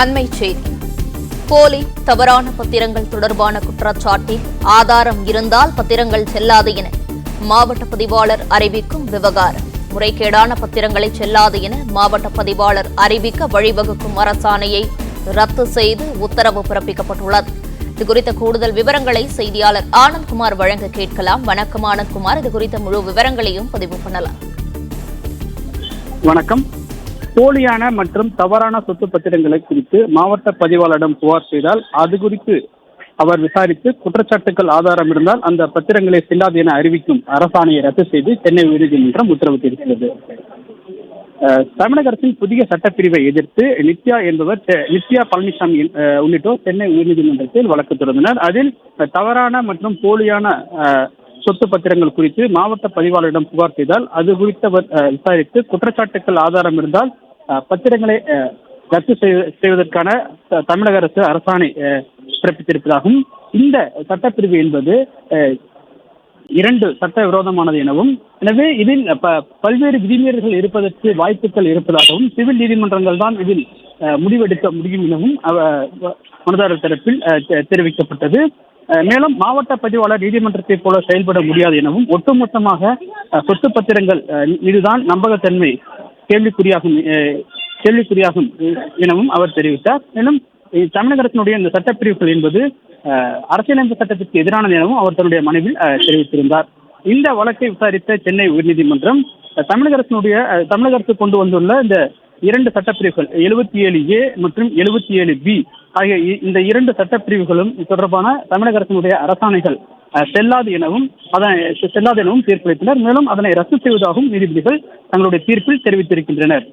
அண்மைச் செய்தி. போலி தவறான பத்திரங்கள் தொடர்பான குற்றச்சாட்டில் ஆதாரம் இருந்தால் பத்திரங்கள் செல்லாது என மாவட்ட பதிவாளர் அறிவிக்கும் விவகாரம். முறைகேடான பத்திரங்களை செல்லாது என மாவட்ட பதிவாளர் அறிவிக்க வழிவகுக்கும் அரசாணையை ரத்து செய்து உத்தரவு பிறப்பிக்கப்பட்டுள்ளது. இதுகுறித்த கூடுதல் விவரங்களை செய்தியாளர் ஆனந்த்குமார் வழங்க கேட்கலாம். வணக்கம் ஆனந்த்குமார், இதுகுறித்த முழு விவரங்களையும் பதிவு பண்ணலாம். வணக்கம். போலியான மற்றும் தவறான சொத்து பத்திரங்களை குறித்து மாவட்ட பதிவாளரிடம் புகார் செய்தால் அது குறித்து அவர் விசாரித்து குற்றச்சாட்டுகள் ஆதாரம் இருந்தால் அந்த பத்திரங்களை செல்லாது என அறிவிக்கும் அரசாணையை ரத்து செய்து சென்னை உயர்நீதிமன்றம் உத்தரவிட்டிருக்கிறது. தமிழக அரசின் புதிய சட்டப்பிரிவை எதிர்த்து நித்யா பழனிசாமி உள்ளிட்டோர் சென்னை உயர்நீதிமன்றத்தில் வழக்கு தொடர்ந்தனர். அதில் தவறான மற்றும் போலியான சொத்து பத்திரங்கள் குறித்து மாவட்ட பதிவாளரிடம் புகார் செய்தால் அது குறித்து அவர் விசாரித்து குற்றச்சாட்டுகள் ஆதாரம் இருந்தால் பத்திரங்களை ரத்து செய்வதற்கான தமிழக அரசு அரசாணை பிறப்பித்திருப்பதாகவும், இந்த சட்டப்பிரிவு என்பது இரண்டு சட்ட விரோதமானது எனவும், எனவே இதில் பல்வேறு விதிமீறல்கள் இருப்பதற்கு வாய்ப்புகள் இருப்பதாகவும், சிவில் நீதிமன்றங்கள் தான் இதில் முடிவெடுக்க முடியும் எனவும் மனுதாரர் தரப்பில் தெரிவிக்கப்பட்டது. மேலும் மாவட்ட பதிவாளர் நீதிமன்றத்தை போல செயல்பட முடியாது எனவும், ஒட்டுமொத்தமாக சொத்து பத்திரங்கள் மீதுதான் நம்பகத்தன்மை கேள்விக்குறியாகும் எனவும் அவர் தெரிவித்தார். மேலும் தமிழக அரசினுடைய இந்த சட்டப்பிரிவுகள் என்பது அரசியலமைப்பு சட்டத்திற்கு எதிரானது எனவும் அவர் தன்னுடைய மனுவில் தெரிவித்திருந்தார். இந்த வழக்கை விசாரித்த சென்னை உயர்நீதிமன்றம் தமிழக அரசு கொண்டு வந்துள்ள இந்த இரண்டு சட்டப்பிரிவுகள் 77A மற்றும் 77B ஆகிய இந்த இரண்டு சட்டப்பிரிவுகளும் தொடர்பான தமிழக அரசினுடைய அரசாணைகள் செல்லாது எனவும் தீர்ப்பளித்தனர். மேலும் அதனை ரத்து செய்வதாகவும் நீதிபதிகள் தங்களுடைய தீர்ப்பில் தெரிவித்திருக்கின்றனர்.